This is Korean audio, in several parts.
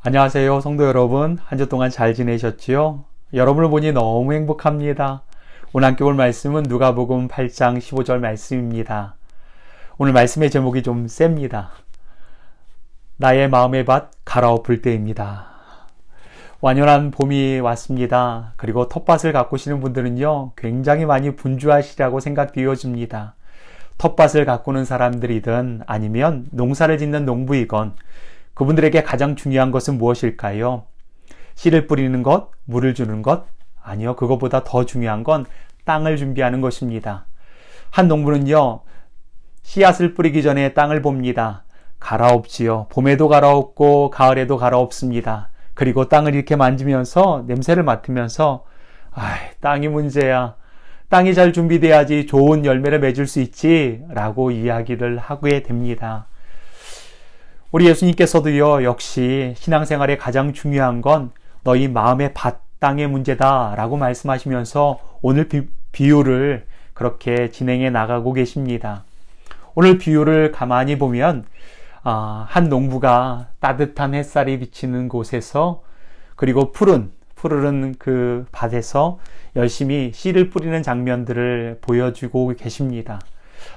안녕하세요, 성도 여러분. 한 주 동안 잘 지내셨지요? 여러분을 보니 너무 행복합니다. 오늘 함께 볼 말씀은 누가복음 8장 15절 말씀입니다. 오늘 말씀의 제목이 좀 셉니다. 나의 마음의 밭 갈아엎을 때입니다. 완연한 봄이 왔습니다. 그리고 텃밭을 가꾸시는 분들은요, 굉장히 많이 분주하시라고 생각되어집니다. 텃밭을 가꾸는 사람들이든 아니면 농사를 짓는 농부이건 그분들에게 가장 중요한 것은 무엇일까요? 씨를 뿌리는 것, 물을 주는 것? 아니요, 그것보다 더 중요한 건 땅을 준비하는 것입니다. 한 농부는요, 씨앗을 뿌리기 전에 땅을 봅니다. 갈아엎지요. 봄에도 갈아엎고 가을에도 갈아엎습니다. 그리고 땅을 이렇게 만지면서 냄새를 맡으면서 땅이 문제야. 땅이 잘 준비돼야지 좋은 열매를 맺을 수 있지 라고 이야기를 하게 됩니다. 우리 예수님께서도요, 역시 신앙생활에 가장 중요한 건 너희 마음의 밭, 땅의 문제다 라고 말씀하시면서 오늘 비유를 그렇게 진행해 나가고 계십니다. 오늘 비유를 가만히 보면 한 농부가 따뜻한 햇살이 비치는 곳에서 그리고 푸른 그 밭에서 열심히 씨를 뿌리는 장면들을 보여주고 계십니다.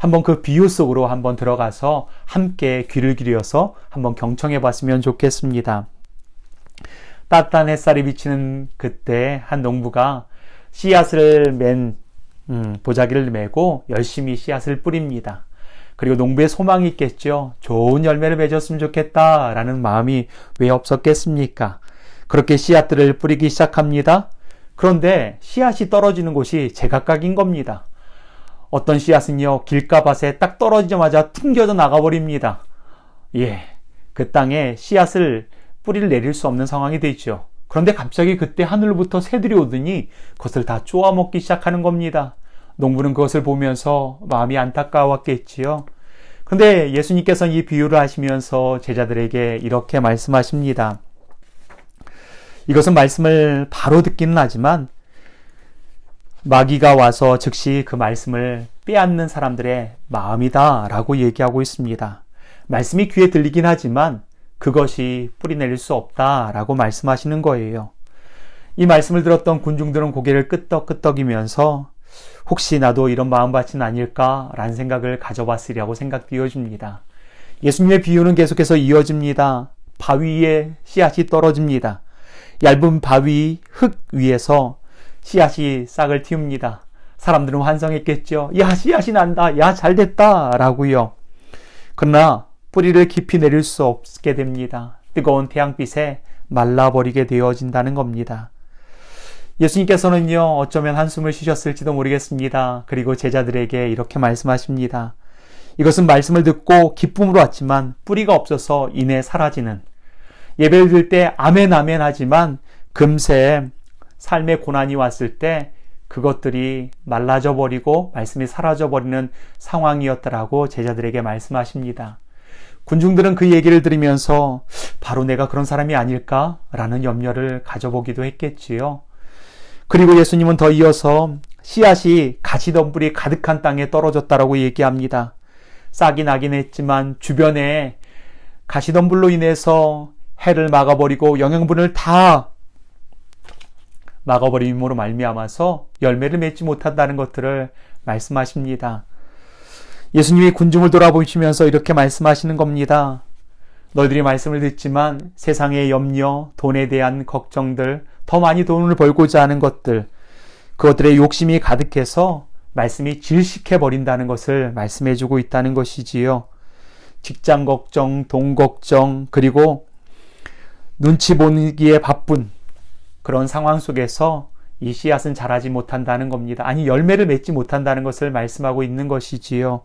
한번 그 비유 속으로 한번 들어가서 함께 귀를 기울여서 한번 경청해 봤으면 좋겠습니다. 따뜻한 햇살이 비치는 그때 한 농부가 씨앗을 맨 보자기를 메고 열심히 씨앗을 뿌립니다. 그리고 농부의 소망이 있겠죠. 좋은 열매를 맺었으면 좋겠다라는 마음이 왜 없었겠습니까? 그렇게 씨앗들을 뿌리기 시작합니다. 그런데 씨앗이 떨어지는 곳이 제각각인 겁니다. 어떤 씨앗은요, 길가밭에 딱 떨어지자마자 튕겨져 나가버립니다. 그 땅에 씨앗을 뿌리를 내릴 수 없는 상황이 되죠. 그런데 갑자기 그때 하늘로부터 새들이 오더니 그것을 다 쪼아먹기 시작하는 겁니다. 농부는 그것을 보면서 마음이 안타까웠겠지요. 그런데 예수님께서는 이 비유를 하시면서 제자들에게 이렇게 말씀하십니다. 이것은 말씀을 바로 듣기는 하지만 마귀가 와서 즉시 그 말씀을 빼앗는 사람들의 마음이다 라고 얘기하고 있습니다. 말씀이 귀에 들리긴 하지만 그것이 뿌리 내릴 수 없다 라고 말씀하시는 거예요. 이 말씀을 들었던 군중들은 고개를 끄덕끄덕이면서 혹시 나도 이런 마음밭은 아닐까 라는 생각을 가져봤으리라고 생각되어집니다. 예수님의 비유는 계속해서 이어집니다. 바위 위에 씨앗이 떨어집니다. 얇은 바위 흙 위에서 씨앗이 싹을 틔웁니다. 사람들은 환성했겠죠. 야, 씨앗이 난다. 야, 잘 됐다. 라고요. 그러나 뿌리를 깊이 내릴 수 없게 됩니다. 뜨거운 태양빛에 말라버리게 되어진다는 겁니다. 예수님께서는요, 어쩌면 한숨을 쉬셨을지도 모르겠습니다. 그리고 제자들에게 이렇게 말씀하십니다. 이것은 말씀을 듣고 기쁨으로 왔지만 뿌리가 없어서 이내 사라지는, 예배를 드릴 때 아멘 아멘 하지만 금세 삶의 고난이 왔을 때 그것들이 말라져 버리고 말씀이 사라져 버리는 상황이었다라고 제자들에게 말씀하십니다. 군중들은 그 얘기를 들으면서 바로 내가 그런 사람이 아닐까라는 염려를 가져보기도 했겠지요. 그리고 예수님은 더 이어서 씨앗이 가시덤불이 가득한 땅에 떨어졌다라고 얘기합니다. 싹이 나긴 했지만 주변에 가시덤불로 인해서 해를 막아버리고 영양분을 다 막아버림으로 말미암아서 열매를 맺지 못한다는 것들을 말씀하십니다. 예수님이 군중을 돌아보시면서 이렇게 말씀하시는 겁니다. 너희들이 말씀을 듣지만 세상의 염려, 돈에 대한 걱정들, 더 많이 돈을 벌고자 하는 것들, 그것들의 욕심이 가득해서 말씀이 질식해버린다는 것을 말씀해주고 있다는 것이지요. 직장 걱정, 돈 걱정, 그리고 눈치 보기에 바쁜 그런 상황 속에서 이 씨앗은 자라지 못한다는 겁니다. 아니, 열매를 맺지 못한다는 것을 말씀하고 있는 것이지요.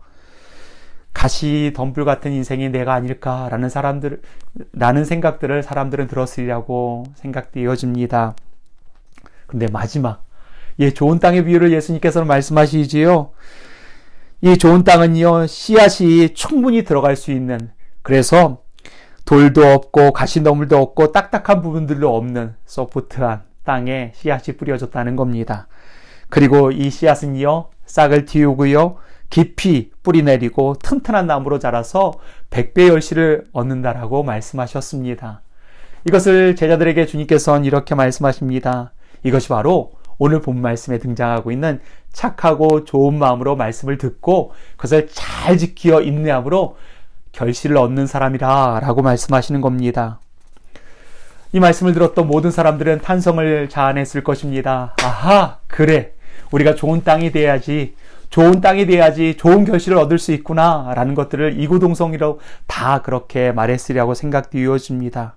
가시덤불 같은 인생이 내가 아닐까라는 라는 생각들을 사람들은 들었으리라고 생각되어집니다. 근데 마지막, 좋은 땅의 비유를 예수님께서는 말씀하시지요. 이 좋은 땅은요, 씨앗이 충분히 들어갈 수 있는, 그래서 돌도 없고 가시덤불도 없고 딱딱한 부분들도 없는 소프트한 땅에 씨앗이 뿌려졌다는 겁니다. 그리고 이 씨앗은요, 싹을 틔우고요, 깊이 뿌리 내리고 튼튼한 나무로 자라서 100배 열씨를 얻는다라고 말씀하셨습니다. 이것을 제자들에게 주님께서는 이렇게 말씀하십니다. 이것이 바로 오늘 본 말씀에 등장하고 있는 착하고 좋은 마음으로 말씀을 듣고 그것을 잘 지키어 인내함으로 결실을 얻는 사람이라 라고 말씀하시는 겁니다. 이 말씀을 들었던 모든 사람들은 탄성을 자아냈을 것입니다. 아하, 그래. 우리가 좋은 땅이 돼야지 좋은 결실을 얻을 수 있구나 라는 것들을 이구동성으로 다 그렇게 말했으리라고 생각되어집니다.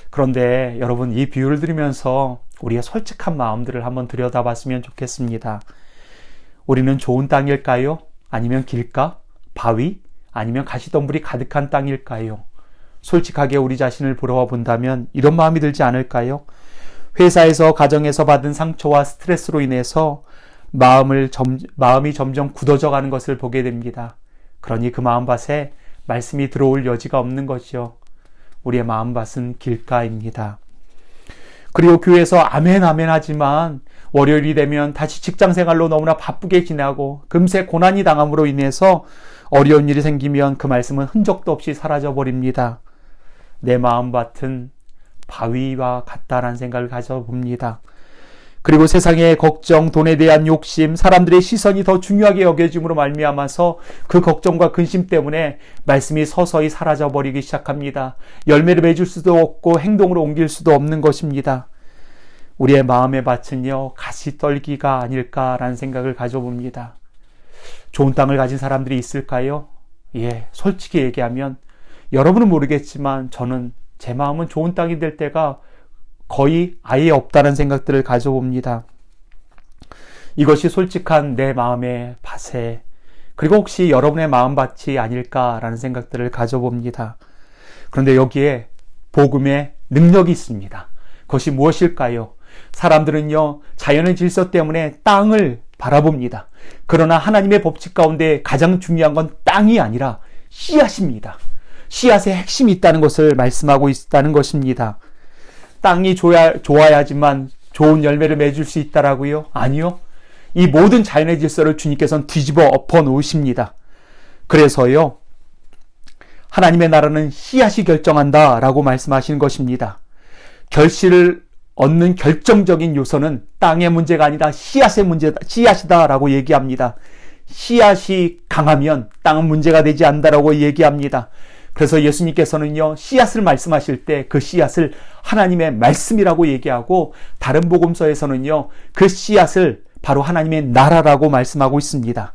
그런데 여러분, 이 비유를 들으면서 우리의 솔직한 마음들을 한번 들여다봤으면 좋겠습니다. 우리는 좋은 땅일까요? 아니면 길가? 바위? 아니면 가시덤불이 가득한 땅일까요? 솔직하게 우리 자신을 돌아와 본다면 이런 마음이 들지 않을까요? 회사에서, 가정에서 받은 상처와 스트레스로 인해서 마음이 점점 굳어져 가는 것을 보게 됩니다. 그러니 그 마음밭에 말씀이 들어올 여지가 없는 것이요. 우리의 마음밭은 길가입니다. 그리고 교회에서 아멘 하지만 월요일이 되면 다시 직장생활로 너무나 바쁘게 지나고 금세 고난이 당함으로 인해서 어려운 일이 생기면 그 말씀은 흔적도 없이 사라져버립니다. 내 마음밭은 바위와 같다라는 생각을 가져봅니다. 그리고 세상의 걱정, 돈에 대한 욕심, 사람들의 시선이 더 중요하게 여겨짐으로 말미암아서 그 걱정과 근심 때문에 말씀이 서서히 사라져버리기 시작합니다. 열매를 맺을 수도 없고 행동으로 옮길 수도 없는 것입니다. 우리의 마음의 밭은요, 가시떨기가 아닐까라는 생각을 가져봅니다. 좋은 땅을 가진 사람들이 있을까요? 예, 솔직히 얘기하면 여러분은 모르겠지만 저는 제 마음은 좋은 땅이 될 때가 거의 아예 없다는 생각들을 가져봅니다. 이것이 솔직한 내 마음의 밭에, 그리고 혹시 여러분의 마음밭이 아닐까라는 생각들을 가져봅니다. 그런데 여기에 복음의 능력이 있습니다. 그것이 무엇일까요? 사람들은요, 자연의 질서 때문에 땅을 바라봅니다. 그러나 하나님의 법칙 가운데 가장 중요한 건 땅이 아니라 씨앗입니다. 씨앗의 핵심이 있다는 것을 말씀하고 있다는 것입니다. 땅이 좋아야지만 좋은 열매를 맺을 수 있다라고요? 아니요. 이 모든 자연의 질서를 주님께서는 뒤집어 엎어 놓으십니다. 그래서요, 하나님의 나라는 씨앗이 결정한다라고 말씀하시는 것입니다. 결실을 얻는 결정적인 요소는 땅의 문제가 아니라 씨앗이다라고 얘기합니다. 씨앗이 강하면 땅은 문제가 되지 않는다라고 얘기합니다. 그래서 예수님께서는요, 씨앗을 말씀하실 때 그 씨앗을 하나님의 말씀이라고 얘기하고, 다른 복음서에서는요, 그 씨앗을 바로 하나님의 나라라고 말씀하고 있습니다.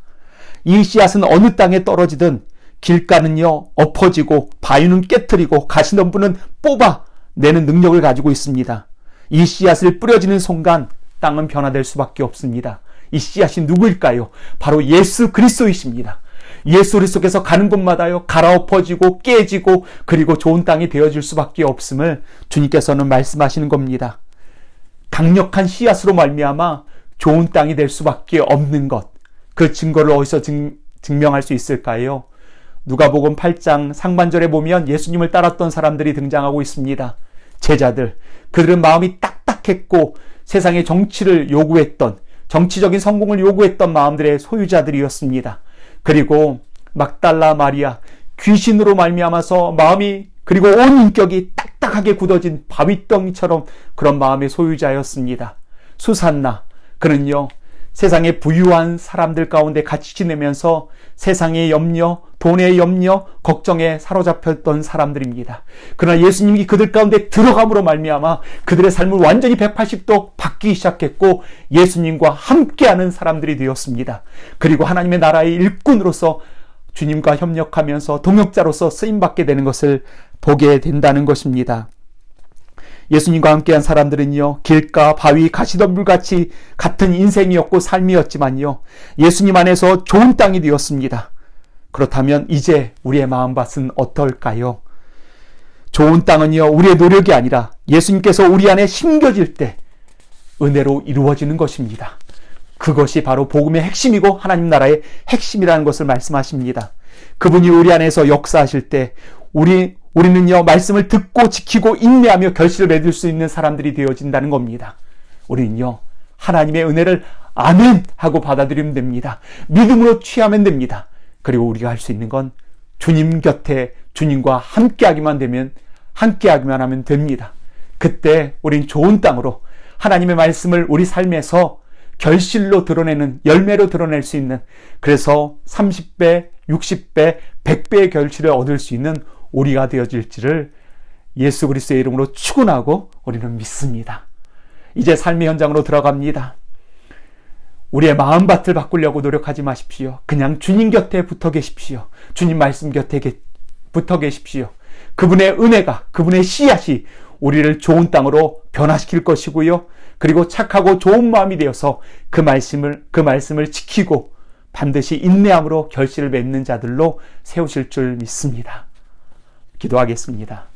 이 씨앗은 어느 땅에 떨어지든 길가는요, 엎어지고 바위는 깨트리고 가시덤불은 뽑아내는 능력을 가지고 있습니다. 이 씨앗을 뿌려지는 순간 땅은 변화될 수밖에 없습니다. 이 씨앗이 누구일까요? 바로 예수 그리스도이십니다. 예수 그리스도께서 가는 곳마다요, 갈아엎어지고 깨지고 그리고 좋은 땅이 되어질 수밖에 없음을 주님께서는 말씀하시는 겁니다. 강력한 씨앗으로 말미암아 좋은 땅이 될 수밖에 없는 것, 그 증거를 어디서 증명할 수 있을까요? 누가복음 8장 상반절에 보면 예수님을 따랐던 사람들이 등장하고 있습니다. 제자들, 그들은 마음이 딱딱했고 세상의 정치를 요구했던, 정치적인 성공을 요구했던 마음들의 소유자들이었습니다. 그리고 막달라 마리아, 귀신으로 말미암아서 마음이, 그리고 온 인격이 딱딱하게 굳어진 바위덩이처럼 그런 마음의 소유자였습니다. 수산나, 그는요, 세상의 부유한 사람들 가운데 같이 지내면서 세상의 염려, 돈의 염려, 걱정에 사로잡혔던 사람들입니다. 그러나 예수님이 그들 가운데 들어감으로 말미암아 그들의 삶을 완전히 180도 바뀌기 시작했고 예수님과 함께하는 사람들이 되었습니다. 그리고 하나님의 나라의 일꾼으로서 주님과 협력하면서 동역자로서 쓰임받게 되는 것을 보게 된다는 것입니다. 예수님과 함께한 사람들은요, 길가, 바위, 가시덤불같이 같은 인생이었고 삶이었지만요, 예수님 안에서 좋은 땅이 되었습니다. 그렇다면 이제 우리의 마음밭은 어떨까요? 좋은 땅은요, 우리의 노력이 아니라 예수님께서 우리 안에 심겨질 때 은혜로 이루어지는 것입니다. 그것이 바로 복음의 핵심이고 하나님 나라의 핵심이라는 것을 말씀하십니다. 그분이 우리 안에서 역사하실 때 우리는요, 말씀을 듣고 지키고 인내하며 결실을 맺을 수 있는 사람들이 되어진다는 겁니다. 우리는요, 하나님의 은혜를 아멘 하고 받아들이면 됩니다. 믿음으로 취하면 됩니다. 그리고 우리가 할 수 있는 건 주님 곁에 주님과 함께하기만 하면 됩니다. 그때 우린 좋은 땅으로 하나님의 말씀을 우리 삶에서 결실로 드러내는, 열매로 드러낼 수 있는, 그래서 30배, 60배, 100배의 결실을 얻을 수 있는 우리가 되어질지를 예수 그리스도의 이름으로 축원하고 우리는 믿습니다. 이제 삶의 현장으로 들어갑니다. 우리의 마음밭을 바꾸려고 노력하지 마십시오. 그냥 주님 곁에 붙어 계십시오. 주님 말씀 곁에 붙어 계십시오. 그분의 은혜가, 그분의 씨앗이 우리를 좋은 땅으로 변화시킬 것이고요. 그리고 착하고 좋은 마음이 되어서 그 말씀을 지키고 반드시 인내함으로 결실을 맺는 자들로 세우실 줄 믿습니다. 기도하겠습니다.